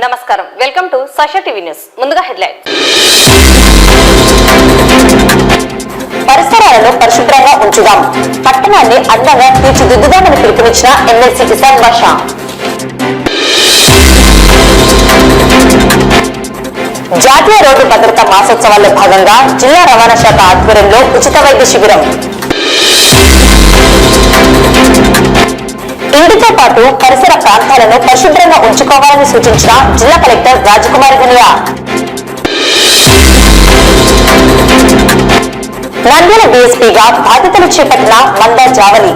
నమస్కారం, welcome to Sasha TV news. ముందుగా headlines. పరిసరాలను పరిశుభ్రంగా ఉంచుదాం, పట్టణాన్ని అందంగా తీర్చిదిద్దుదామని పిలుపునిచ్చిన ఎమ్మెల్సీ ఇసాక్ బాషా. జాతీయ రోడ్డు భద్రతా మాసోత్సవాల్లో భాగంగా జిల్లా రవాణా శాఖ ఆధ్వర్యంలో ఉచిత వైద్య శిబిరం. ఇంటితో పాటు పరిసర ప్రాంతాలను పరిశుభ్రంగా ఉంచుకోవాలని సూచించిన జిల్లా కలెక్టర్ రాజకుమారి గనియా. నంద్యాల డీఎస్పీగా బాధ్యతలు చేపట్టిన మందా జావలి.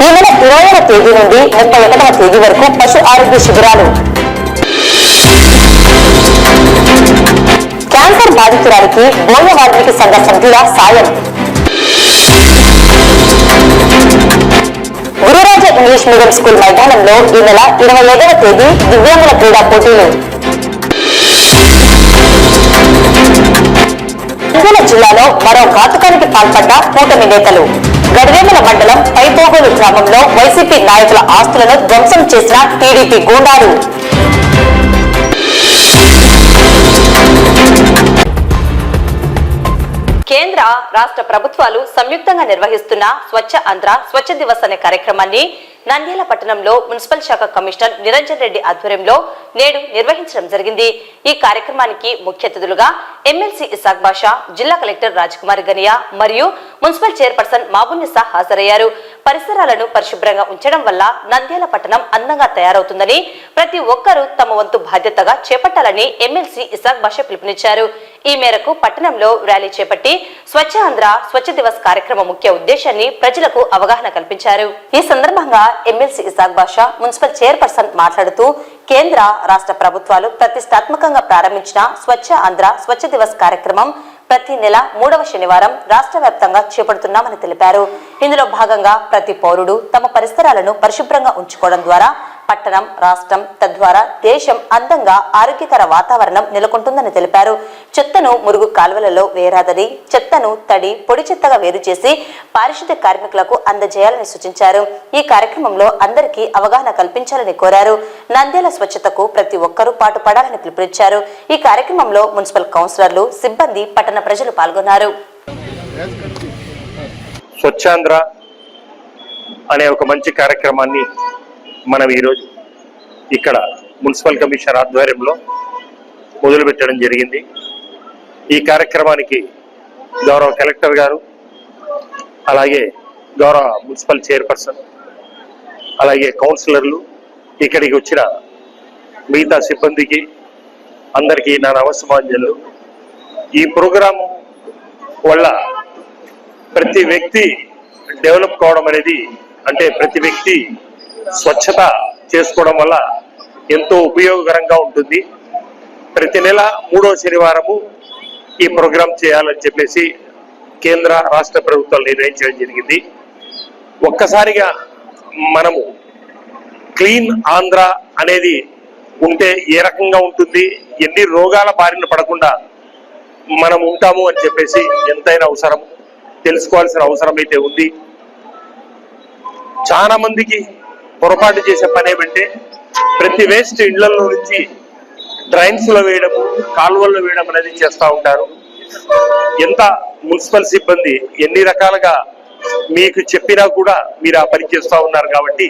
ఈ నెల 20వ తేదీ నుండి 31వ తేదీ వరకు పశు ఆరోగ్య శిబిరాలు. క్యాన్సర్ బాధితురాలికి బోయ వాల్మీకి సంఘ సభ్యుల సాయం. గురురాజ ఇంగ్లీష్ మీడియం స్కూల్ మైదానంలో ఈ నెల 25వ తేదీ దివ్యాంగుల క్రీడా పోటీలు. నంద్యాల జిల్లాలో మరో ఘాతుకానికి పాల్పడ్డ కూటమి నేతలు. గడివేముల మండలం పైపోగోలు గ్రామంలో వైసీపీ నాయకుల ఆస్తులను ధ్వంసం చేసిన టీడీపీ గూండాలు. కేంద్ర రాష్ట్ర ప్రభుత్వాలు సంయుక్తంగా నిర్వహిస్తున్న స్వచ్ఛ ఆంధ్ర స్వచ్ఛ దివస్ అనే కార్యక్రమాన్ని నంద్యాల పట్టణంలో మున్సిపల్ శాఖ కమిషనర్ నిరంజన్ రెడ్డి ఆధ్వర్యంలో నేడు నిర్వహించడం జరిగింది. ఈ కార్యక్రమానికి ముఖ్య అతిథులుగా ఎమ్మెల్సీ ఇసాక్ బాషా, జిల్లా కలెక్టర్ రాజకుమారి గనియా మరియు మున్సిపల్ చైర్పర్సన్ మాబున్నిసా హాజరయ్యారు. పరిసరాలను పరిశుభ్రంగా ఉంచడం వల్ల నంద్యాల పట్టణం అందంగా తయారవుతుందని, ప్రతి ఒక్కరూ తమ వంతు బాధ్యతగా చేపట్టాలని ఎమ్మెల్సీ ఇసాక్ బాషా పిలుపునిచ్చారు. ఈ మేరకు పట్టణంలో ర్యాలీ చేపట్టి స్వచ్ఛ ఆంధ్ర స్వచ్ఛ దివస్ కార్యక్రమ ముఖ్య ఉద్దేశాన్ని ప్రజలకు అవగాహన కల్పించారు. ఈ సందర్భంగా ఎమ్మెల్సీ ఇసాక్ బాషా, మున్సిపల్ చైర్పర్సన్ మాట్లాడుతూ కేంద్ర రాష్ట్ర ప్రభుత్వాలు ప్రతిష్టాత్మకంగా ప్రారంభించిన స్వచ్ఛ ఆంధ్ర స్వచ్ఛ దివస్ కార్యక్రమం ప్రతి నెల 3వ శనివారం రాష్ట్ర వ్యాప్తంగా చేపడుతున్నామని తెలిపారు. ఇందులో భాగంగా ప్రతి పౌరుడు తమ పరిసరాలను పరిశుభ్రంగా ఉంచుకోవడం ద్వారా పట్టణం, రాష్ట్రం, తద్వారా దేశం అందంగా ఆరోగ్యకర వాతావరణం నెలకొంటుందని తెలిపారు. చెత్తను మురుగు కాల్వలలో వేరాదని, చెత్తను తడి, పొడి చెత్తగా వేరు చేసి పారిశుద్ధ్య కార్మికులకు అందజేయాలని సూచించారు. ఈ కార్యక్రమంలో అందరికీ అవగాహన కల్పించాలని కోరారు. నంద్యాల స్వచ్ఛతకు ప్రతి ఒక్కరూ పాటుపడాలని పిలుపునిచ్చారు. ఈ కార్యక్రమంలో మున్సిపల్ కౌన్సిలర్లు, సిబ్బంది, పట్టణ ప్రజలు పాల్గొన్నారు. స్వచ్ఛాంధ్ర అనే ఒక మంచి కార్యక్రమాన్ని మనం ఈరోజు ఇక్కడ మున్సిపల్ కమిషనర్ ఆధ్వర్యంలో మొదలుపెట్టడం జరిగింది. ఈ కార్యక్రమానికి గౌరవ కలెక్టర్ గారు, అలాగే గౌరవ మున్సిపల్ చైర్పర్సన్, అలాగే కౌన్సిలర్లు, ఇక్కడికి వచ్చిన మిగతా సిబ్బందికి అందరికీ నా నమస్సుమాంజలు. ఈ ప్రోగ్రాం వల్ల ప్రతి వ్యక్తి డెవలప్ కావడం అనేది, అంటే ప్రతి వ్యక్తి స్వచ్ఛత చేసుకోవడం వల్ల ఎంతో ఉపయోగకరంగా ఉంటుంది. ప్రతి నెల 3వ శనివారము ఈ ప్రోగ్రాం చేయాలని చెప్పేసి కేంద్ర రాష్ట్ర ప్రభుత్వాలు నిర్ణయించడం జరిగింది. ఒక్కసారిగా మనము క్లీన్ ఆంధ్ర అనేది ఉంటే ఏ రకంగా ఉంటుంది, ఎన్ని రోగాల బారిన పడకుండా మనం ఉంటాము అని చెప్పేసి ఎంతైనా అవసరం తెలుసుకోవాల్సిన అవసరం అయితే ఉంది. చాలా మందికి పొరపాటు చేసే పని ఏమంటే ప్రతి వేస్ట్ ఇళ్లలో నుంచి డ్రైన్స్ లో వేయడము, కాలువల్లో వేయడం అనేది చేస్తూ ఉంటారు. ఎంత మున్సిపల్ సిబ్బంది ఎన్ని రకాలుగా మీకు చెప్పినా కూడా మీరు ఆ పని చేస్తూ ఉన్నారు. కాబట్టి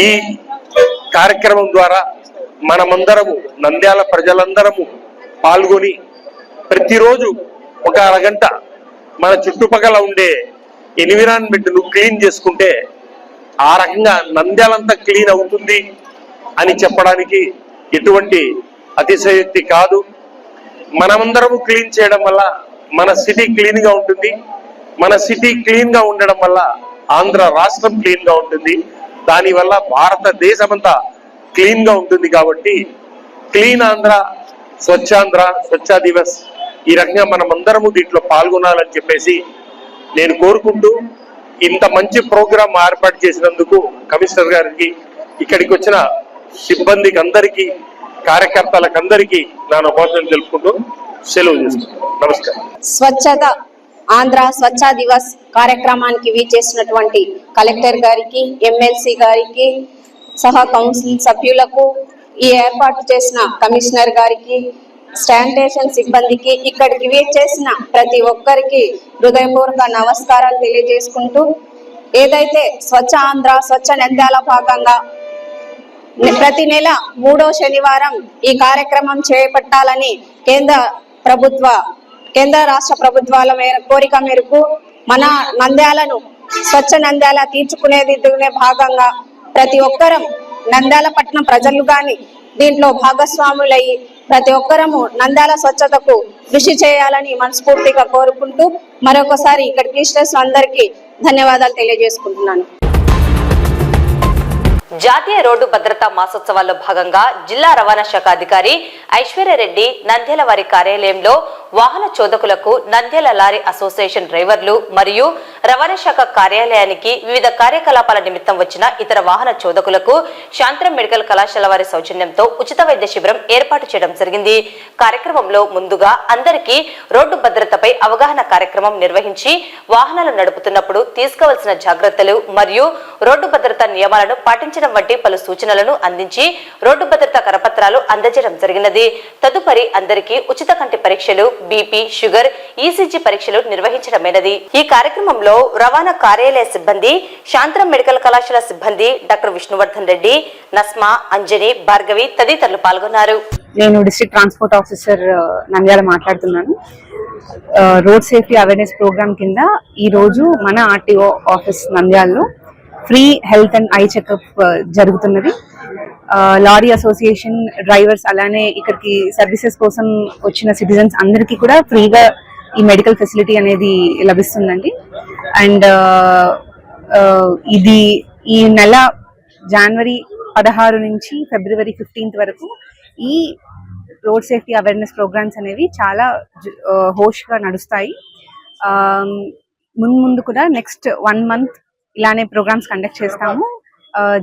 ఈ కార్యక్రమం ద్వారా మనమందరము, నంద్యాల ప్రజలందరము పాల్గొని ప్రతిరోజు ఒక అరగంట మన చుట్టుపక్కల ఉండే ఎన్విరాన్మెంట్ ను క్లీన్ చేసుకుంటే ఆ రకంగా నంద్యాలంతా క్లీన్ అవుతుంది అని చెప్పడానికి ఎటువంటి అతిశయోక్తి కాదు. మనమందరము క్లీన్ చేయడం వల్ల మన సిటీ క్లీన్ గా ఉంటుంది. మన సిటీ క్లీన్ గా ఉండడం వల్ల ఆంధ్ర రాష్ట్రం క్లీన్ గా ఉంటుంది. దానివల్ల భారతదేశమంతా క్లీన్ గా ఉంటుంది. కాబట్టి క్లీన్ ఆంధ్ర, స్వచ్ఛాంధ్ర, స్వచ్ఛ దివస్ ఈ రకంగా మనం అందరము దీంట్లో పాల్గొనాలని చెప్పేసి నేను కోరుకుంటూ, ఇంత మంచి ప్రోగ్రాం ఏర్పాటు చేసినందుకు కమిషనర్ గారికి, ఇక్కడికి వచ్చిన సిబ్బందికి అందరికీ, కార్యకర్తలకు అందరికీ నా నమస్కారం తెలుపుకుంటూ సెలవు చేస్తున్నాను. నమస్కారం. స్వచ్ఛత ఆంధ్ర స్వచ్ఛ దివస్ కార్యక్రమానికి వీచేసినటువంటి కలెక్టర్ గారికి, ఎమ్మెల్సీ గారికి, సహా కౌన్సిల్ సభ్యులకు, ఈ ఏర్పాటు చేసిన కమిషనర్ గారికి, శానిటేషన్ సిబ్బందికి, ఇక్కడికి వీచేసిన ప్రతి ఒక్కరికి హృదయపూర్వక నమస్కారాలు తెలియజేసుకుంటూ, ఏదైతే స్వచ్ఛ ఆంధ్ర స్వచ్ఛ నంద్యాల భాగంగా ప్రతి నెల 3వ శనివారం ఈ కార్యక్రమం చేపట్టాలని కేంద్ర రాష్ట్ర ప్రభుత్వాల కోరిక మేరకు మన నంద్యాలను స్వచ్ఛ నంద్యాల తీర్చుకునేది భాగంగా ప్రతి ఒక్కరం నంద్యాల పట్టణ ప్రజలు గాని దీంట్లో భాగస్వాములయ్యి ప్రతి ఒక్కరము నంద్యాల స్వచ్ఛతకు కృషి చేయాలని మనస్ఫూర్తిగా కోరుకుంటూ మరొకసారి ఇక్కడికి విచ్చేసిన అందరికీ ధన్యవాదాలు తెలియజేసుకుంటున్నాను. జాతీయ రోడ్డు భద్రతా మాసోత్సవాల్లో భాగంగా జిల్లా రవాణా శాఖ అధికారి ఐశ్వర్యరెడ్డి నంద్యాల వారి కార్యాలయంలో వాహన చోదకులకు నంద్యాల లారీ అసోసియేషన్ డ్రైవర్లు మరియు రవాణా శాఖ కార్యాలయానికి వివిధ కార్యకలాపాల నిమిత్తం వచ్చిన ఇతర వాహన చోదకులకు శాంతరం మెడికల్ కళాశాల వారి సౌజన్యంతో ఉచిత వైద్య శిబిరం ఏర్పాటు చేయడం జరిగింది. కార్యక్రమంలో ముందుగా అందరికీ రోడ్డు భద్రతపై అవగాహన కార్యక్రమం నిర్వహించి వాహనాలు నడుపుతున్నప్పుడు తీసుకోవాల్సిన జాగ్రత్తలు మరియు రోడ్డు భద్రతా నియమాలను పాటించడం వంటి పలు సూచనలను అందించి రోడ్డు భద్రతా కరపత్రాలు అందజేయడం జరిగినది. తదుపరి అందరికీ ఉచిత కంటి పరీక్షలు, బీపీ, షుగర్, ఈసీజీ పరీక్షలు నిర్వహించడమైనది. ఈ కార్యక్రమంలో రవాణా కార్యాలయ సిబ్బంది, శాంతరం మెడికల్ కళాశాల సిబ్బంది డాక్టర్ విష్ణువర్ధన్ రెడ్డి, నస్మా, అంజని, భార్గవి తదితరులు పాల్గొన్నారు. నేను డిస్ట్రిక్ట్ ట్రాన్స్పోర్ట్ ఆఫీసర్ నంద్యాల మాట్లాడుతున్నాను. రోడ్ సేఫ్టీ అవేర్నెస్ ప్రోగ్రామ్ కింద ఈ రోజు మన ఆర్టీఓ ఆఫీస్ నంద్యాలలో free health and eye checkup జరుగుతున్నది. లారీ అసోసియేషన్ డ్రైవర్స్ అలానే ఇక్కడికి సర్వీసెస్ కోసం వచ్చిన సిటిజన్స్ అందరికీ కూడా ఫ్రీగా ఈ మెడికల్ ఫెసిలిటీ అనేది లభిస్తుందండి. అండ్ ఇది ఈ నెల జనవరి 16 నుంచి ఫిబ్రవరి 15 వరకు ఈ రోడ్ సేఫ్టీ అవేర్నెస్ ప్రోగ్రామ్స్ అనేవి చాలా హోష్గా నడుస్తాయి. ముందు కూడా నెక్స్ట్ 1 month ఇలానే ప్రోగ్రామ్స్ కండక్ట్ చేస్తాము.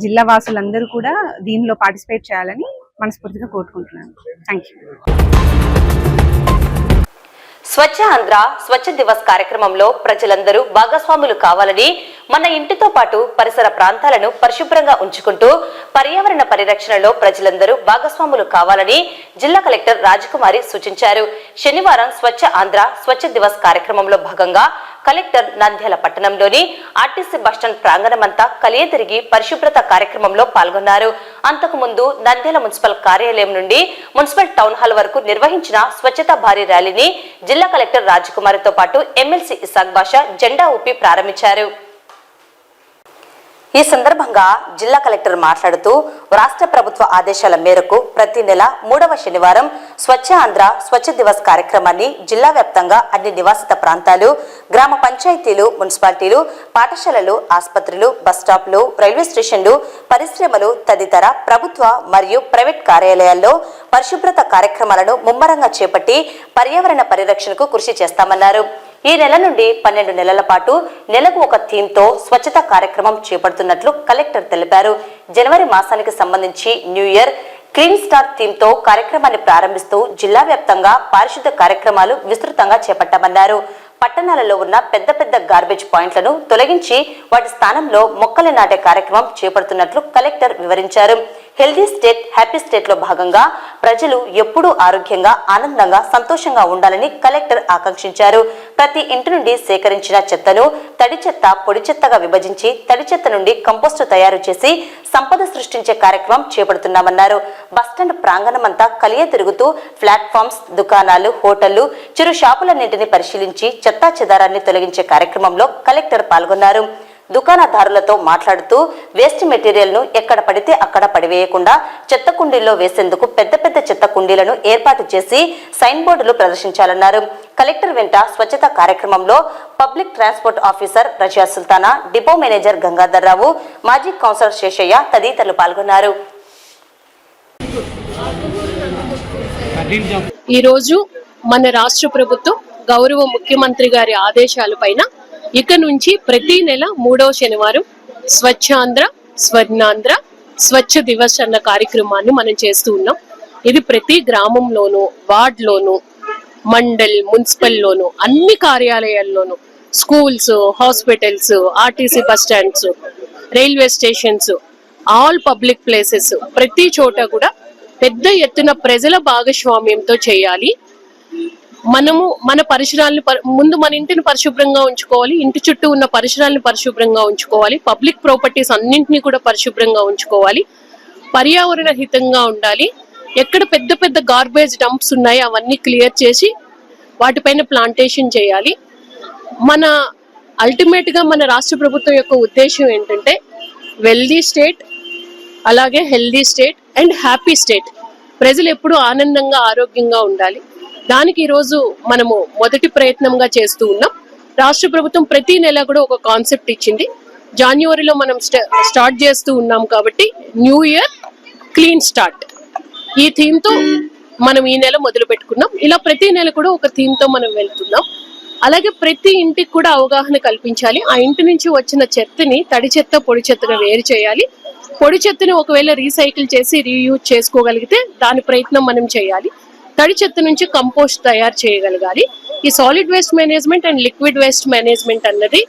జిల్లా వాసులందరూ కూడా దీనిలో పార్టిసిపేట్ చేయాలని మనస్ఫూర్తిగా కోరుకుంటున్నాను. Thank you. స్వచ్ఛ ఆంధ్ర స్వచ్ఛ దివస్ కార్యక్రమంలో ప్రజలందరూ భాగస్వాములు కావాలని, మన ఇంటితో పాటు పరిసర ప్రాంతాలను పరిశుభ్రంగా ఉంచుకుంటూ పర్యావరణ పరిరక్షణలో ప్రజలందరూ భాగస్వాములు కావాలని జిల్లా కలెక్టర్ రాజకుమారి సూచించారు. శనివారం స్వచ్ఛ ఆంధ్ర స్వచ్ఛ దివస్ కార్యక్రమంలో భాగంగా కలెక్టర్ నంద్యాల పట్టణంలోని ఆర్టీసీ బస్టాండ్ ప్రాంగణమంతా కలియతిరిగి పరిశుభ్రత కార్యక్రమంలో పాల్గొన్నారు. అంతకుముందు నంద్యాల మున్సిపల్ కార్యాలయం నుండి మున్సిపల్ టౌన్ హాల్ వరకు నిర్వహించిన స్వచ్ఛతా భారీ ర్యాలీని జిల్లా కలెక్టర్ రాజకుమారితో పాటు ఎమ్మెల్సీ ఇసాక్ బాషా జెండా ఊపి ప్రారంభించారు. ఈ సందర్భంగా జిల్లా కలెక్టర్ మాట్లాడుతూ, రాష్ట్ర ప్రభుత్వ ఆదేశాల మేరకు ప్రతి నెల 3వ శనివారం స్వచ్ఛ ఆంధ్ర స్వచ్ఛ దివస్ కార్యక్రమాన్ని జిల్లా వ్యాప్తంగా అన్ని నివాసిత ప్రాంతాలు, గ్రామ పంచాయతీలు, మున్సిపాలిటీలు, పాఠశాలలు, ఆసుపత్రులు, బస్టాప్లు, రైల్వే స్టేషన్లు, పరిశ్రమలు తదితర ప్రభుత్వ మరియు ప్రైవేట్ కార్యాలయాల్లో పరిశుభ్రత కార్యక్రమాలను ముమ్మరంగా చేపట్టి పర్యావరణ పరిరక్షణకు కృషి చేస్తామన్నారు. ఈ నెల నుండి 12 నెలల పాటు నెలకు ఒక థీమ్తో స్వచ్ఛత కార్యక్రమం చేపడుతున్నట్లు కలెక్టర్ తెలిపారు. జనవరి మాసానికి సంబంధించి న్యూ ఇయర్ క్లీన్ స్టార్ థీమ్తో కార్యక్రమాన్ని ప్రారంభిస్తూ జిల్లా వ్యాప్తంగా పారిశుద్ధ కార్యక్రమాలు విస్తృతంగా చేపట్టామన్నారు. పట్టణాలలో ఉన్న పెద్ద గార్బేజ్ పాయింట్లను తొలగించి వాటి స్థానంలో మొక్కలు నాటే కార్యక్రమం చేపడుతున్నట్లు కలెక్టర్ వివరించారు. హెల్దీ స్టేట్ హ్యాపీ స్టేట్ లో భాగంగా ప్రజలు ఎప్పుడూ ఆరోగ్యంగా, ఆనందంగా, సంతోషంగా ఉండాలని కలెక్టర్ ఆకాంక్షించారు. ప్రతి ఇంటి నుండి సేకరించిన చెత్తను తడి చెత్త, పొడి చెత్తగా విభజించి తడి చెత్త నుండి కంపోస్టు తయారు చేసి సంపద సృష్టించే కార్యక్రమం చేపడుతున్నామన్నారు. బస్టాండ్ ప్రాంగణమంతా కలియ తిరుగుతూ ప్లాట్ఫామ్స్, దుకాణాలు, హోటళ్లు, చిరు షాపులన్నింటినీ పరిశీలించి చెత్తా చెదారాన్ని తొలగించే కార్యక్రమంలో కలెక్టర్ పాల్గొన్నారు. దుకాణదారులతో మాట్లాడుతూ వేస్ట్ మెటీరియల్ ను ఎక్కడ పడితే అక్కడ పడివేయకుండా చెత్త కుండీల్లో వేసేందుకు పెద్ద చెత్త కుండీలను ఏర్పాటు చేసి సైన్ బోర్డులు ప్రదర్శించాలన్నారు. కలెక్టర్ వెంట స్వచ్ఛత కార్యక్రమంలో public transport officer Raziya Sultana, depot manager Gangadhar Rao, మాజీ కౌన్సిలర్ శేషయ్య తదితరులు పాల్గొన్నారు. ఈరోజు మన రాష్ట్ర ప్రభుత్వం గౌరవ ముఖ్యమంత్రి గారి ఆదేశాల పైన ఇక నుంచి ప్రతి నెల 3వ శనివారం స్వచ్ఛాంధ్ర స్వర్ణాంధ్ర స్వచ్ఛ దివస్ అన్న కార్యక్రమాన్ని మనం చేస్తూ ఉన్నాం. ఇది ప్రతి గ్రామంలోనూ, వార్డులోనూ మండల్, మున్సిపల్లోను, అన్ని కార్యాలయాల్లోనూ, schools, hospitals, RTC bus stands, railway stations, all public places, ప్రతి చోట కూడా పెద్ద ఎత్తున ప్రజల భాగస్వామ్యంతో చేయాలి. మనము మన పరిసరాలను ముందు మన ఇంటిని పరిశుభ్రంగా ఉంచుకోవాలి, ఇంటి చుట్టూ ఉన్న పరిసరాలను పరిశుభ్రంగా ఉంచుకోవాలి, పబ్లిక్ ప్రాపర్టీస్ అన్నింటినీ కూడా పరిశుభ్రంగా ఉంచుకోవాలి, పర్యావరణ హితంగా ఉండాలి. ఎక్కడ పెద్ద పెద్ద గార్బేజ్ డంప్స్ ఉన్నాయో అవన్నీ క్లియర్ చేసి వాటిపైన ప్లాంటేషన్ చేయాలి. మన అల్టిమేట్ గా మన రాష్ట్ర ప్రభుత్వం యొక్క ఉద్దేశం ఏంటంటే వెల్దీ స్టేట్, అలాగే healthy state and happy state. ప్రజలు ఎప్పుడూ ఆనందంగా ఆరోగ్యంగా ఉండాలి. దానికి ఈరోజు మనము మొదటి ప్రయత్నంగా చేస్తూ ఉన్నాం. రాష్ట్ర ప్రభుత్వం ప్రతి నెల కూడా ఒక కాన్సెప్ట్ ఇచ్చింది. జనవరిలో మనం స్టార్ట్ చేస్తూ ఉన్నాం కాబట్టి న్యూ ఇయర్ క్లీన్ స్టార్ట్ ఈ థీమ్ తో మనం ఈ నెల మొదలు పెట్టుకున్నాం. ఇలా ప్రతి నెల కూడా ఒక థీమ్ తో మనం వెళ్తున్నాం. అలాగే ప్రతి ఇంటికి కూడా అవగాహన కల్పించాలి. ఆ ఇంటి నుంచి వచ్చిన చెత్తని తడి చెత్త, పొడి చెత్తగా వేరు చేయాలి. పొడి చెత్తని ఒకవేళ రీసైకిల్ చేసి రీయూజ్ చేసుకోగలిగితే దాని ప్రయత్నం మనం చేయాలి. తడి చెత్త నుంచి కంపోస్ట్ తయారు చేయగలగాలి. ఈ solid waste management and liquid waste management అన్నది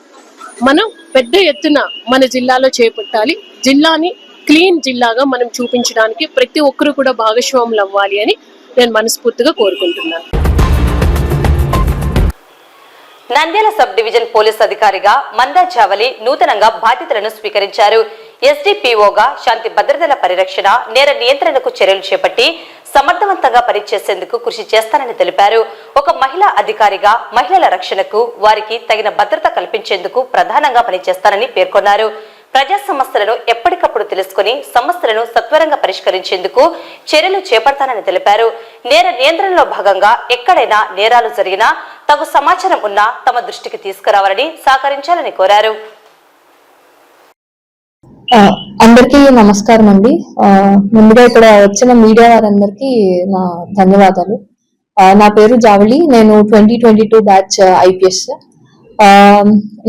మనం పెద్ద ఎత్తున మన జిల్లాలో చేపట్టాలి. జిల్లాని క్లీన్ జిల్లాగా మనం చూపించడానికి ప్రతి ఒక్కరు కూడా భాగస్వాములు అవ్వాలి అని నేను మనస్ఫూర్తిగా కోరుకుంటున్నాను. నంద్యాల సబ్ డివిజన్ పోలీస్ అధికారిగా మందా జావలి నూతనంగా బాధ్యతలను స్వీకరించారు. ఎస్డిపిఓగా శాంతి భద్రతల పరిరక్షణ, నేర నియంత్రణకు చర్యలు చేపట్టి సమర్థవంతంగా పనిచేసేందుకు కృషి చేస్తానని తెలిపారు. ఒక మహిళా అధికారిగా మహిళల రక్షణకు, వారికి తగిన భద్రత కల్పించేందుకు ప్రధానంగా పనిచేస్తానని పేర్కొన్నారు. ప్రజా సమస్యలను ఎప్పటికప్పుడు తెలుసుకుని సమస్యలను సత్వరంగా పరిష్కరించేందుకు చర్యలు చేపడతానని తెలిపారు. నేర నియంత్రణలో భాగంగా ఎక్కడైనా నేరాలు జరిగినా తగు సమాచారం ఉన్నా తమ దృష్టికి తీసుకురావాలని సహకరించాలని కోరారు. అందరికీ నమస్కారం అండి. ముందుగా ఇక్కడ వచ్చిన మీడియా వారందరికీ నా ధన్యవాదాలు. నా పేరు జావళి. నేను 2022 బ్యాచ్ ఐపీఎస్.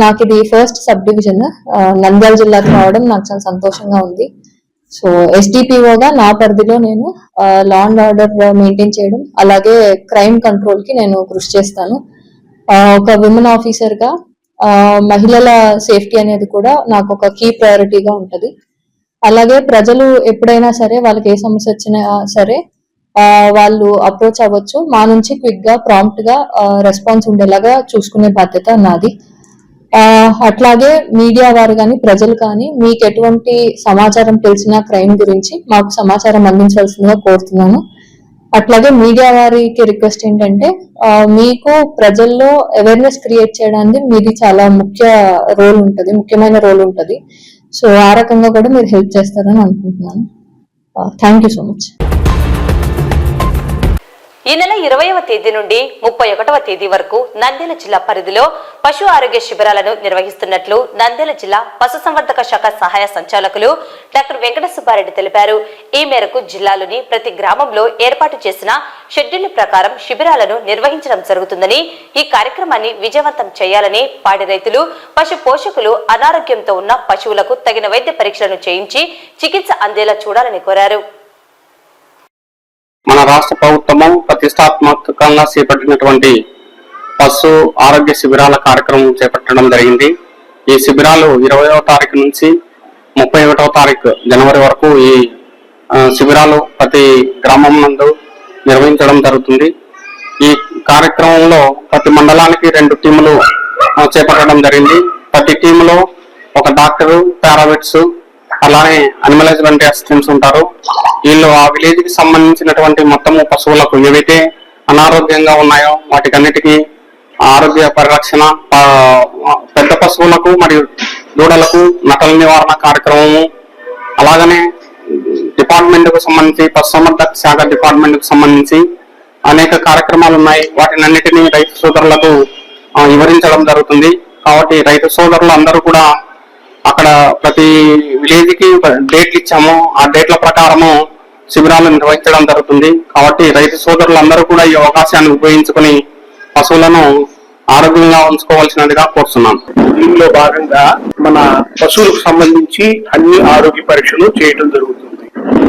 నాకు ఇది ఫస్ట్ సబ్ డివిజన్ నంద్యాల జిల్లాకి రావడం నాకు చాలా సంతోషంగా ఉంది. సో ఎస్డిపిఓగా నా పరిధిలో నేను లా అండ్ ఆర్డర్ మెయింటైన్ చేయడం, అలాగే క్రైమ్ కంట్రోల్ కి నేను కృషి చేస్తాను. ఒక విమెన్ ఆఫీసర్ గా మహిళల సేఫ్టీ అనేది కూడా నాకు ఒక కీ ప్రయారిటీగా ఉంటది. అలాగే ప్రజలు ఎప్పుడైనా సరే వాళ్ళకి ఏ సమస్య వచ్చినా సరే వాళ్ళు అప్రోచ్ అవ్వచ్చు. మా నుంచి క్విక్ గా, ప్రాంప్ట్ గా రెస్పాన్స్ ఉండేలాగా చూసుకునే బాధ్యత నాది. అట్లాగే మీడియా వారు కానీ, ప్రజలు కానీ మీకు ఎటువంటి సమాచారం తెలిసిన క్రైమ్ గురించి మాకు సమాచారం అందించాల్సిందిగా కోరుతున్నాను. అట్లాగే మీడియా వారికి రిక్వెస్ట్ ఏంటంటే మీకు ప్రజల్లో అవేర్నెస్ క్రియేట్ చేయడానికి మీది చాలా ముఖ్యమైన రోల్ ఉంటది. సో ఆ రకంగా కూడా మీరు హెల్ప్ చేస్తారని అనుకుంటున్నాను. Thank you so much. ఈ నెల 20వ తేదీ నుండి 31వ తేదీ వరకు నంద్యాల జిల్లా పరిధిలో పశు ఆరోగ్య శిబిరాలను నిర్వహిస్తున్నట్లు నంద్యాల జిల్లా పశుసంవర్ధక శాఖ సహాయ సంచాలకులు డాక్టర్ వెంకట సుబ్బారెడ్డి తెలిపారు. ఈ మేరకు జిల్లాలోని ప్రతి గ్రామంలో ఏర్పాటు చేసిన షెడ్యూల్ ప్రకారం శిబిరాలను నిర్వహించడం జరుగుతుందని, ఈ కార్యక్రమాన్ని విజయవంతం చేయాలని పాడి రైతులు, పశు పోషకులు అనారోగ్యంతో ఉన్న పశువులకు తగిన వైద్య పరీక్షలను చేయించి చికిత్స అందేలా చూడాలని కోరారు. మన రాష్ట్ర ప్రభుత్వము ప్రతిష్టాత్మకంగా చేపట్టినటువంటి పశు ఆరోగ్య శిబిరాల కార్యక్రమం చేపట్టడం జరిగింది. ఈ శిబిరాలు 20వ తారీఖు నుంచి 31వ తారీఖు జనవరి వరకు ఈ శిబిరాలు ప్రతి గ్రామం నందు నిర్వహించడం జరుగుతుంది. ఈ కార్యక్రమంలో ప్రతి మండలానికి 2 టీములు చేపట్టడం జరిగింది. ప్రతి టీములో ఒక డాక్టరు, పారామెడిక్స్, అలానే అనిమల్ హస్బెండరీ అసిస్టెంట్స్ ఉంటారు. వీళ్ళు ఆ విలేజ్ కి సంబంధించినటువంటి మొత్తము పశువులకు ఏవైతే అనారోగ్యంగా ఉన్నాయో వాటికన్నిటికీ ఆరోగ్య పరిరక్షణ, పెద్ద పశువులకు మరియు దూడలకు నటల నివారణ కార్యక్రమము, అలాగనే డిపార్ట్మెంట్ కు సంబంధించి పశుసంవర్ధక శాఖ డిపార్ట్మెంట్ కు సంబంధించి అనేక కార్యక్రమాలు ఉన్నాయి. వాటినన్నిటినీ రైతు సోదరులకు వివరించడం జరుగుతుంది. కాబట్టి రైతు సోదరులు అందరూ కూడా అక్కడ ప్రతి విలేజ్ కి డేట్లు ఇచ్చాము. ఆ డేట్ల ప్రకారము శిబిరాలు నిర్వహించడం జరుగుతుంది. కాబట్టి రైతు సోదరులందరూ కూడా ఈ అవకాశాన్ని ఉపయోగించుకుని పశువులను ఆరోగ్యంగా ఉంచుకోవాల్సినదిగా కోరుతున్నాను. దీనిలో భాగంగా మన పశువులకు సంబంధించి అన్ని ఆరోగ్య పరీక్షలు చేయడం జరుగుతుంది.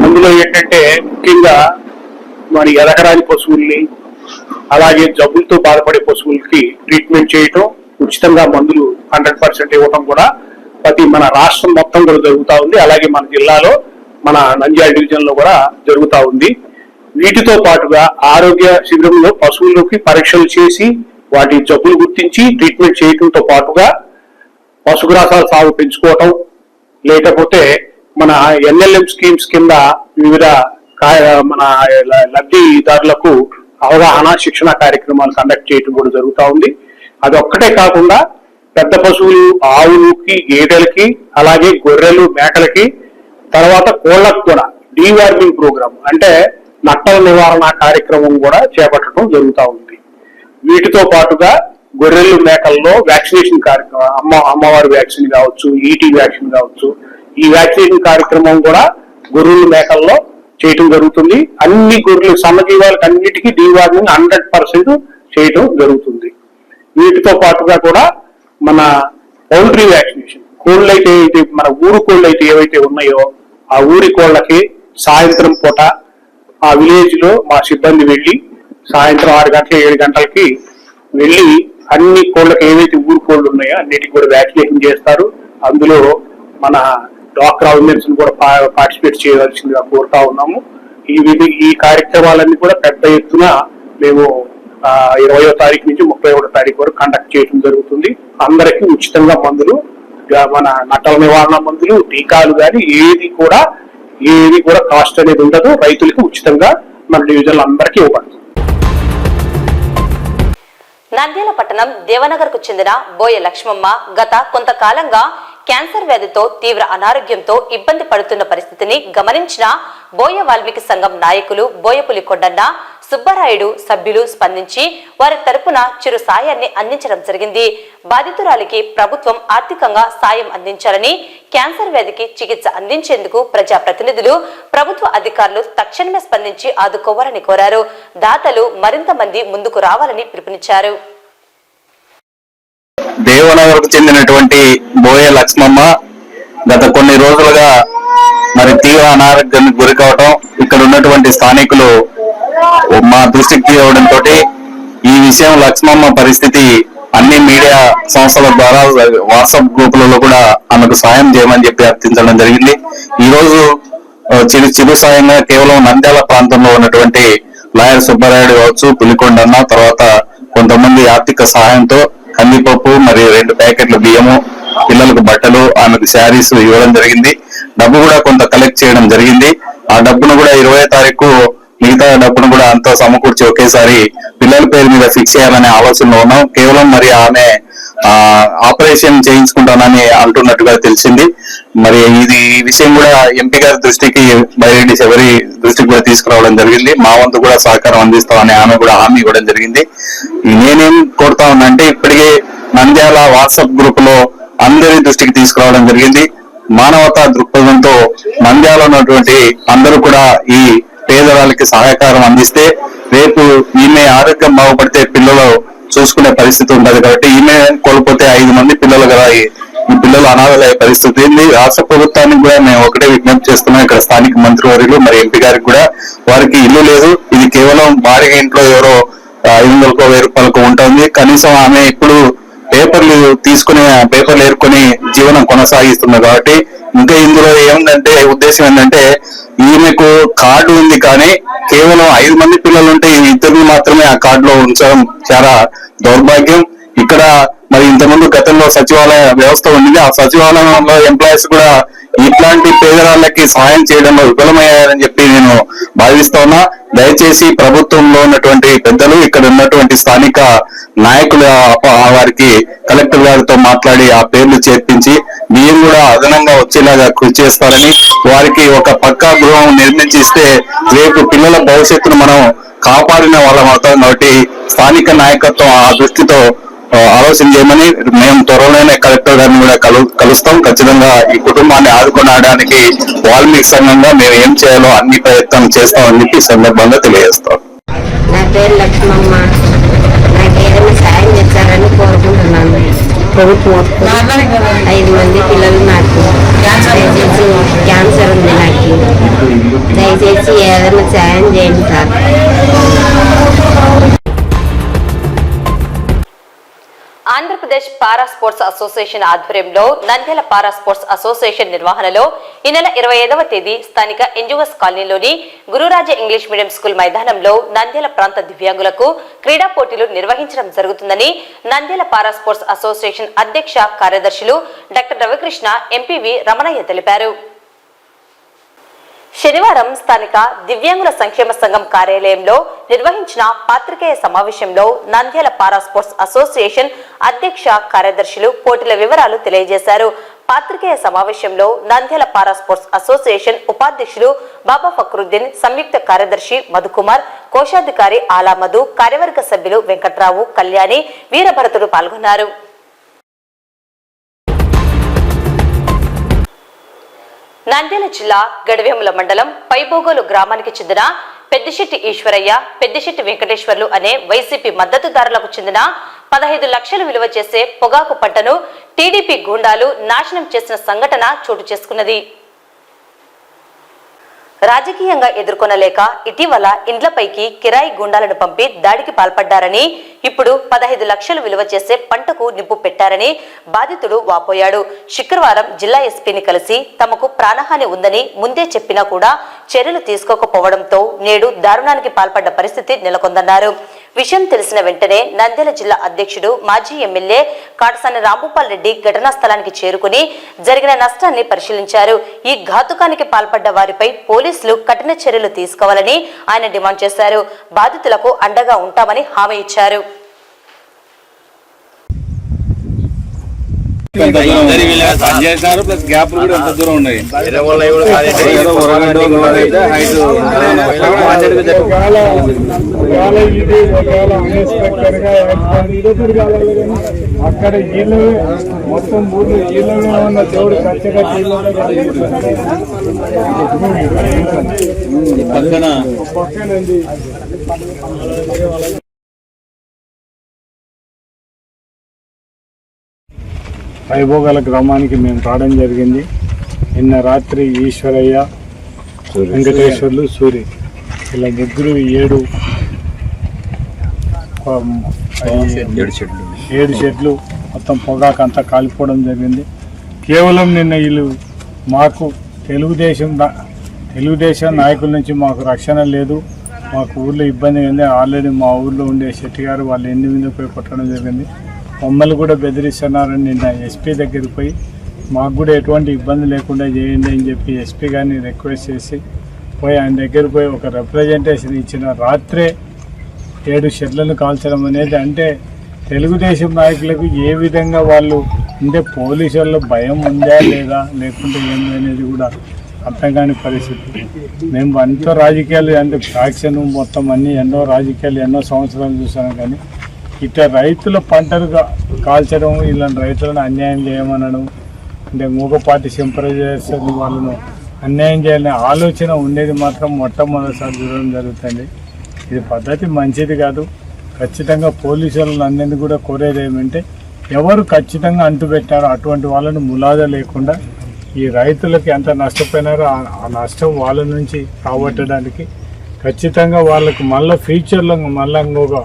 అందులో ఏంటంటే ముఖ్యంగా మరి ఎదగరాని పశువుల్ని, అలాగే జబ్బులతో బాధపడే పశువులకి ట్రీట్మెంట్ చేయటం, ఉచితంగా మందులు 100% ఇవ్వటం కూడా మన రాష్ట్రం మొత్తం కూడా జరుగుతూ ఉంది. అలాగే మన జిల్లాలో, మన నంద్యాల డివిజన్ లో కూడా జరుగుతూ ఉంది. వీటితో పాటుగా ఆరోగ్య శిబిరంలో పశువులకి పరీక్షలు చేసి వాటి జబ్బులు గుర్తించి ట్రీట్మెంట్ చేయడంతో పాటుగా పశుగ్రాసాల సాగు పెంచుకోవటం, లేకపోతే మన NLM స్కీమ్స్ కింద వివిధ మన లబ్ధిదారులకు అవగాహన శిక్షణ కార్యక్రమాలు కండక్ట్ చేయడం కూడా జరుగుతూ ఉంది. అది ఒక్కటే కాకుండా పెద్ద పశువులు, ఆవులకి, గేదెలకి, అలాగే గొర్రెలు, మేకలకి, తర్వాత కోళ్లకు కూడా డీవార్మింగ్ ప్రోగ్రామ్ అంటే నట్టల నివారణ కార్యక్రమం కూడా చేపట్టడం జరుగుతూ ఉంది. వీటితో పాటుగా గొర్రెలు, మేకల్లో వ్యాక్సినేషన్ కార్యక్రమం, అమ్మవారి వ్యాక్సిన్ కావచ్చు, ఈటీ వ్యాక్సిన్ కావచ్చు, ఈ వ్యాక్సినేషన్ కార్యక్రమం కూడా గొర్రెలు, మేకల్లో చేయటం జరుగుతుంది. అన్ని గొర్రెలు, సన్నజీవాలకు అన్నిటికీ డీవార్మింగ్ 100% చేయటం జరుగుతుంది. వీటితో పాటుగా కూడా మన పౌల్ట్రీ వ్యాక్సినేషన్, కోళ్ళు అయితే మన ఊరు కోళ్ళు అయితే ఏవైతే ఉన్నాయో ఆ ఊరి కోళ్ళకి సాయంత్రం పూట ఆ విలేజ్ లో మా సిబ్బంది వెళ్ళి సాయంత్రం 6 గంటల 7 గంటలకి వెళ్ళి అన్ని కోళ్ళకి ఏవైతే ఊరు కోళ్ళు ఉన్నాయో అన్నిటికి కూడా వ్యాక్సినేషన్ చేస్తారు. అందులో మన డాక్టర్ ఉమెన్స్ కూడా పార్టిసిపేట్ చేయవలసిందిగా కోరుతా ఉన్నాము. ఈ కార్యక్రమాలన్నీ కూడా పెద్ద ఎత్తున మేము 20వ తారీఖు నుంచి 31వ తారీఖు వరకు కండక్ట్ చేయడం జరుగుతుంది. అందరికీ ఉచితంగా మందులు, మన నట్టల నివారణ మందులు, టీకాలు కానీ ఏది కూడా కాస్ట్ అనేది ఉండదు. రైతులకు ఉచితంగా మన డివిజన్లు అందరికీ ఇవ్వబడుతుంది. నంద్యాల పట్టణం దేవనగర్ కు చెందిన బోయ లక్ష్మమ్మ గత కొంతకాలంగా క్యాన్సర్ వ్యాధితో తీవ్ర అనారోగ్యంతో ఇబ్బంది పడుతున్న పరిస్థితిని గమనించిన బోయ వాల్మీకి సంఘం నాయకులు బోయపులి కొండన్న, సుబ్బరాయుడు సభ్యులు స్పందించి వారి తరపున చిరు సాయాన్ని అందించడం జరిగింది. బాధితురాలికి ప్రభుత్వం ఆర్థికంగా సాయం అందించాలని, క్యాన్సర్ వ్యాధికి చికిత్స అందించేందుకు ప్రజాప్రతినిధులు, ప్రభుత్వ అధికారులు తక్షణమే స్పందించి ఆదుకోవాలని కోరారు. దాతలు మరింత మంది ముందుకు రావాలని పిలుపునిచ్చారు. దేవనగర్కు చెందినటువంటి బోయ లక్ష్మమ్మ గత కొన్ని రోజులుగా మరి తీవ్ర అనారోగ్యానికి గురి కావటం, ఇక్కడ ఉన్నటువంటి స్థానికులు మా దృష్టికి తీయడంతో ఈ విషయం లక్ష్మమ్మ పరిస్థితి అన్ని మీడియా సంస్థల ద్వారా వాట్సాప్ గ్రూపులలో కూడా ఆమెకు సాయం చేయమని చెప్పి అర్థించడం జరిగింది. ఈ రోజు చిరు సాయంగా కేవలం నంద్యాల ప్రాంతంలో ఉన్నటువంటి లాయర్ సుబ్బరాయుడు కావచ్చు, పులికొండన్న, తర్వాత కొంతమంది ఆర్థిక సహాయంతో కందిపప్పు మరియు 2 ప్యాకెట్ల బియ్యము, పిల్లలకు బట్టలు, ఆమెకు శారీస్ ఇవ్వడం జరిగింది. డబ్బు కూడా కొంత కలెక్ట్ చేయడం జరిగింది. ఆ డబ్బును కూడా 20వ తారీఖు మిగతా డబ్బును కూడా అంతా సమకూర్చి ఒకేసారి పిల్లల పేరు మీద ఫిక్స్ చేయాలనే ఆలోచనలో ఉన్నాం. కేవలం మరి ఆమె ఆపరేషన్ చేయించుకుంటానని అంటున్నట్టుగా తెలిసింది. మరి ఈ విషయం కూడా ఎంపీ గారి దృష్టికి, బైరెడ్డి శబరి దృష్టికి కూడా తీసుకురావడం జరిగింది. మా వంతు కూడా సహకారం అందిస్తామని ఆమె కూడా హామీ ఇవ్వడం జరిగింది. నేనేం కోరుతా ఉన్నా అంటే ఇప్పటికే నంద్యాల వాట్సాప్ గ్రూప్ లో అందరి దృష్టికి తీసుకురావడం జరిగింది. మానవతా దృక్పథంతో నంద్యాల ఉన్నటువంటి అందరూ కూడా ఈ పేదవాళ్ళకి సహాయకారం అందిస్తే రేపు ఈమె ఆరోగ్యం బాగుపడితే పిల్లలు చూసుకునే పరిస్థితి ఉండదు. కాబట్టి ఈమె కోల్పోతే 5 మంది పిల్లలు కదా, ఈ పిల్లలు అనాథలయ్యే పరిస్థితి ఉంది. రాష్ట్ర ప్రభుత్వానికి కూడా మేము ఒకటే విజ్ఞప్తి చేస్తున్నాం. ఇక్కడ స్థానిక మంత్రివర్యులు మరి ఎంపీ గారికి కూడా, వారికి ఇల్లు లేదు, ఇది కేవలం వారి ఇంట్లో ఎవరో 500కో 1000 రూపాయలకు ఉంటుంది. కనీసం ఆమె ఇప్పుడు పేపర్లు ఏరుకొని జీవనం కొనసాగిస్తున్నారు. కాబట్టి ఇంకా ఇందులో ఏముందంటే ఉద్దేశం ఏంటంటే ఈమెకు కార్డు ఉంది కానీ కేవలం 5 మంది పిల్లలు ఉంటే ఈ 2 మాత్రమే ఆ కార్డులో ఉంచడం చాలా దౌర్భాగ్యం. ఇక్కడ మరి ఇంతకుముందు గతంలో సచివాలయ వ్యవస్థ ఉండింది. ఆ సచివాలయంలో ఎంప్లాయీస్ కూడా ఇట్లాంటి పేదవాళ్ళకి సహాయం చేయడంలో విఫలమయ్యారని చెప్పి నేను భావిస్తా ఉన్నా. దయచేసి ప్రభుత్వంలో ఉన్నటువంటి పెద్దలు, ఇక్కడ ఉన్నటువంటి స్థానిక నాయకులు వారికి కలెక్టర్ గారితో మాట్లాడి ఆ పేర్లు చేర్పించి బియ్యం కూడా అదనంగా వచ్చేలాగా కృషి చేస్తారని, వారికి ఒక పక్కా గృహం నిర్మించి ఇస్తే రేపు పిల్లల భవిష్యత్తును మనం కాపాడిన వాళ్ళం అవుతాం. కాబట్టి స్థానిక నాయకత్వం ఆ దృష్టితో ఆలోచన చేయమని మేము త్వరలోనే కలెక్టర్ గారిని కూడా కలుస్తాం. ఖచ్చితంగా ఈ కుటుంబాన్ని ఆదుకోవడానికి వాల్మీకి సంఘంగా మేము ఏం చేయాలో అన్ని ప్రయత్నం చేస్తామని చెప్పి సందర్భంగా తెలియజేస్తాం. నా పేరు లక్ష్మమ్మ. నాకు ఏదైనా సాయం చేస్తారని కోరుకుంటున్నాను. 5 మంది పిల్లలు నాకు, దయచేసి క్యాన్సర్ ఉంది నాకు, దయచేసి ఏదైనా సాయం చేయండి sir. Andhra Pradesh para sports association ఆధ్వర్యంలో నంద్యాల పారా స్పోర్ట్స్ అసోసియేషన్ నిర్వహణలో ఈ నెల 25వ తేదీ స్థానిక ఎన్జీఓస్ కాలనీలోని గురురాజ ఇంగ్లీష్ మీడియం స్కూల్ మైదానంలో నంద్యాల ప్రాంత దివ్యాంగులకు క్రీడా పోటీలు నిర్వహించడం జరుగుతుందని నంద్యాల పారా స్పోర్ట్స్ అసోసియేషన్ అధ్యక్ష కార్యదర్శులు డాక్టర్ రవికృష్ణ ఎంపీవి రమణయ్య తెలిపారు. శనివారం స్థానిక దివ్యాంగుల సంక్షేమ సంఘం కార్యాలయంలో నిర్వహించిన పాత్రికేయ సమావేశంలో నంద్యాల పారా స్పోర్ట్స్ అసోసియేషన్ అధ్యక్ష కార్యదర్శులు పోటీల వివరాలు తెలియజేశారు. పాత్రికేయ సమావేశంలో నంద్యాల పారా స్పోర్ట్స్ అసోసియేషన్ ఉపాధ్యక్షులు బాబా ఫక్రుద్దీన్, సంయుక్త కార్యదర్శి మధుకుమార్, కోశాధికారి ఆలామధు, కార్యవర్గ సభ్యులు వెంకట్రావు, కళ్యాణి, వీరభరతుడు పాల్గొన్నారు. నంద్యాల జిల్లా గడివేముల మండలం పైబోగోలు గ్రామానికి చెందిన పెద్దిశెట్టి ఈశ్వరయ్య, పెద్దిశెట్టి వెంకటేశ్వర్లు అనే వైసీపీ మద్దతుదారులకు చెందిన 15 లక్షలు విలువ చేసే పొగాకు పంటను టీడీపీ గూండాలు నాశనం చేసిన సంఘటన చోటు చేసుకున్నది. రాజకీయంగా ఎదుర్కొనలేక ఇటీవల ఇండ్లపైకి కిరాయి గుండాలను పంపి దాడికి పాల్పడ్డారని, ఇప్పుడు 15 లక్షలు విలువ చేసే పంటకు నిప్పు పెట్టారని బాధితుడు వాపోయాడు. శుక్రవారం జిల్లా ఎస్పీని కలిసి తమకు ప్రాణహాని ఉందని ముందే చెప్పినా కూడా చర్యలు తీసుకోకపోవడంతో నేడు దారుణానికి పాల్పడ్డ పరిస్థితి నెలకొందన్నారు. విషయం తెలిసిన వెంటనే నంద్యాల జిల్లా అధ్యక్షుడు మాజీ ఎమ్మెల్యే కాటసాని రాంభూపాల్ రెడ్డి ఘటనా స్థలానికి చేరుకుని జరిగిన నష్టాన్ని పరిశీలించారు. ఈ ఘాతుకానికి పాల్పడ్డ వారిపై పోలీసులు కఠిన చర్యలు తీసుకోవాలని ఆయన డిమాండ్ చేశారు. బాధితులకు అండగా ఉంటామని హామీ ఇచ్చారు. అక్కడ ఇల్లు మొత్తం ఊర్లో ఇళ్ళలో ఉన్న దేవుడు ఖచ్చితంగా పక్కనండి. పైభోగాల గ్రామానికి మేము రావడం జరిగింది. నిన్న రాత్రి ఈశ్వరయ్య, వెంకటేశ్వర్లు, సూరి ఇలా ముగ్గురు 7 షెడ్లు మొత్తం పొగాకు అంతా కాలిపోవడం జరిగింది. కేవలం నిన్న వీళ్ళు మాకు తెలుగుదేశం నాయకుల నుంచి మాకు రక్షణ లేదు, మాకు ఊళ్ళో ఇబ్బంది ఉంది. ఆల్రెడీ మా ఊళ్ళో ఉండే శెట్టి గారు వాళ్ళు 8 పోయి కొట్టడం జరిగింది. మమ్మల్ని కూడా బెదిరిస్తున్నారని నిన్న ఎస్పీ దగ్గరికి పోయి మాకు కూడా ఎటువంటి ఇబ్బంది లేకుండా చేయండి అని చెప్పి ఎస్పీ గారిని రిక్వెస్ట్ చేసి పోయి ఆయన దగ్గర పోయి ఒక రిప్రజెంటేషన్ ఇచ్చిన రాత్రే 7 షెడ్లను కాల్చడం అనేది అంటే తెలుగుదేశం నాయకులకు ఏ విధంగా వాళ్ళు అంటే పోలీసు వాళ్ళ భయం ఉందా లేదా లేకుంటే ఏంది అనేది కూడా అర్థం కాని పరిస్థితి. మేము ఎంతో రాజకీయాలు అంటే ఫ్యాక్షన్ మొత్తం అన్ని ఎన్నో రాజకీయాలు ఎన్నో సంవత్సరాలు చూసాను, కానీ ఇట్లా రైతుల పంటలు కాల్చడం, ఇలాంటి రైతులను అన్యాయం చేయమనడం అంటే మూగపాటి సింపరైజర్స్ వాళ్ళను అన్యాయం చేయాలనే ఆలోచన ఉండేది మాత్రం మొట్టమొదటిసారి చూడడం జరుగుతుంది. ఇది పద్ధతి మంచిది కాదు. ఖచ్చితంగా పోలీసు వాళ్ళందరినీ కూడా కోరేది ఏమంటే ఎవరు ఖచ్చితంగా అంటుపెట్టారో అటువంటి వాళ్ళను ములాద లేకుండా ఈ రైతులకి ఎంత నష్టపోయినారో ఆ నష్టం వాళ్ళ నుంచి రాబట్టడానికి ఖచ్చితంగా వాళ్ళకి మళ్ళీ ఫ్యూచర్లో మళ్ళీ ఇంకొక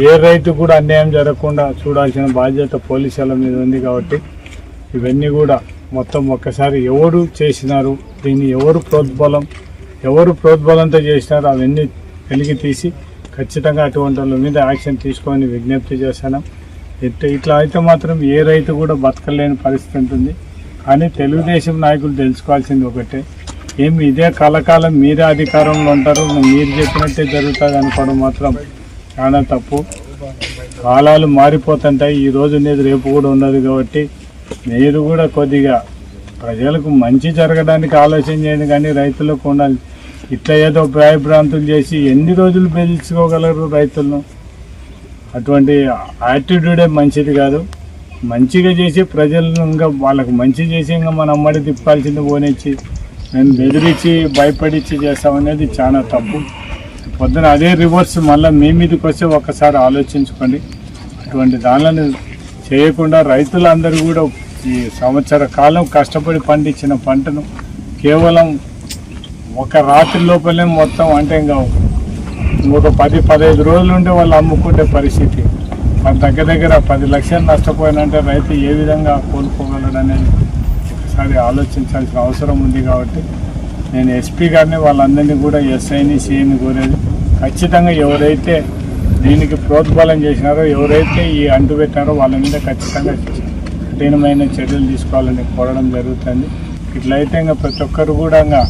ఏ రైతు కూడా అన్యాయం జరగకుండా చూడాల్సిన బాధ్యత పోలీసుల మీద ఉంది. కాబట్టి ఇవన్నీ కూడా మొత్తం ఒక్కసారి ఎవరు చేసినారు, దీన్ని ఎవరు ప్రోద్బలంతో చేసినారు అవన్నీ వెలికి తీసి ఖచ్చితంగా అటువంటి వాళ్ళ మీద యాక్షన్ తీసుకొని విజ్ఞప్తి చేశాను. ఇట్లా అయితే మాత్రం ఏ రైతు కూడా బతకలేని పరిస్థితి ఉంటుంది. కానీ తెలుగుదేశం నాయకులు తెలుసుకోవాల్సింది ఒకటే, ఏమి ఇదే కలకాలం మీరే అధికారంలో ఉంటారు, మీరు చెప్పినట్టే జరుగుతుంది అనుకోవడం మాత్రం చాలా తప్పు. కాలాలు మారిపోతుంటాయి, ఈ రోజు అనేది రేపు కూడా ఉండదు. కాబట్టి మీరు కూడా కొద్దిగా ప్రజలకు మంచి జరగడానికి ఆలోచన చేయండి, కానీ రైతులకు ఉండాలి. ఇట్లా ఏదో భయభ్రాంతులు చేసి ఎన్ని రోజులు బెదిరించుకోగలరు రైతులను? అటువంటి యాటిట్యూడే మంచిది కాదు. మంచిగా చేసి ప్రజలను ఇంకా వాళ్ళకు మంచి చేసి ఇంకా మన అమ్మడి తిప్పాల్సింది పోనిచ్చి మేము బెదిరించి భయపడిచ్చి చేస్తామనేది చాలా తప్పు. పొద్దున అదే రివర్స్ మళ్ళీ మీ మీదకి వస్తే ఒక్కసారి ఆలోచించుకోండి. అటువంటి దానిని చేయకుండా రైతులందరూ కూడా ఈ సంవత్సర కాలం కష్టపడి పండించిన పంటను కేవలం ఒక రాత్రి లోపలే మొత్తం అంటే ఇంకా ఇంకొక 10-15 రోజులు ఉంటే వాళ్ళు అమ్ముకుంటే పరిస్థితి. మరి దగ్గర 10 లక్షలు నష్టపోయినంటే రైతు ఏ విధంగా కోల్పోగలడనేది ఒకసారి ఆలోచించాల్సిన అవసరం ఉంది. కాబట్టి నేను ఎస్పీ గారిని వాళ్ళందరినీ కూడా ఎస్ఐని సిఐని కోరేది ఖచ్చితంగా ఎవరైతే దీనికి ప్రోత్బలం చేసినారో ఎవరైతే ఈ అంటు పెట్టారో వాళ్ళ మీద ఖచ్చితంగా కఠినమైన చర్యలు తీసుకోవాలని కోరడం జరుగుతుంది. ఇట్లయితే ఇంకా ప్రతి ఒక్కరు కూడా ఇంకా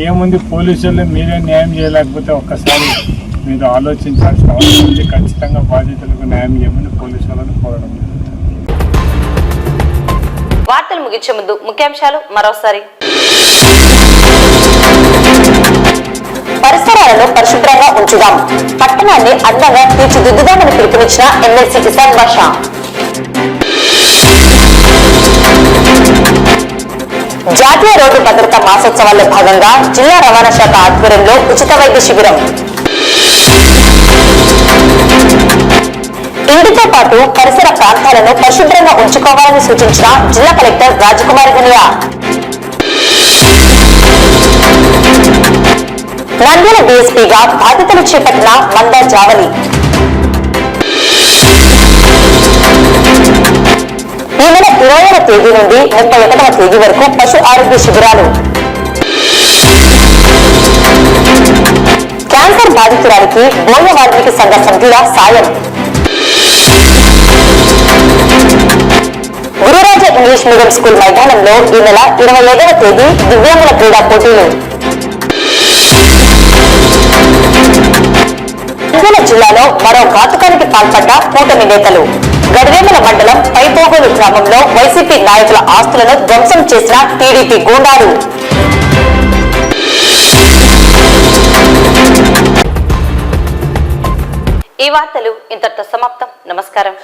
ఏముంది పోలీసులు మీరే న్యాయం చేయలేకపోతే ఒక్కసారి మీరు ఆలోచించాల్సిన అవసరం ఉంది. ఖచ్చితంగా బాధితులకు న్యాయం చేయమని పోలీసులను కోరడం జరుగుతుంది. వార్తలు ముగించే ముందు ముఖ్యాంశాలు మరోసారి. పరిసరాలను పరిశుభ్రంగా ఉంచుదాం, పట్టణాన్ని అందంగా తీర్చిదిద్దుదామని పిలుపునిచ్చిన ఎమ్మెల్సీ ఇసాక్ బాషా. జాతీయ రోడ్డు భద్రతా మాసోత్సవాల్లో భాగంగా జిల్లా రవాణా శాఖ ఆధ్వర్యంలో ఉచిత వైద్య శిబిరం. ఇంటితో పాటు పరిసర ప్రాంతాలను పరిశుభ్రంగా ఉంచుకోవాలని సూచించిన జిల్లా కలెక్టర్ రాజకుమారి ఘనియా. నంద్యాల డీఎస్పీగా బాధ్యతలు చేపట్టిన మందా జావలి. ఈ నెల 20వ తేదీ నుండి 31వ తేదీ వరకు పశు ఆరోగ్య శిబిరాలు. క్యాన్సర్ బాధితురాలికి బోయ వాల్మీకి సంఘ సభ్యుల సాయం. గురురాజ ఇంగ్లీష్ మీడియం స్కూల్ మైదానంలో ఈ నెల 25వ తేదీ దివ్యాంగుల క్రీడా పోటీలు. నంద్యాల జిల్లాలో మరో ఘాతుకానికి పాల్పడ్డ కూటమి నేతలు. గడివేముల మండలం పైపోగోలు గ్రామంలో వైసీపీ నాయకుల ఆస్తులను ధ్వంసం చేసిన టీడీపీ గూండాలు. ఈ వార్తలు ఇంతటితో సమాప్తం. నమస్కారం.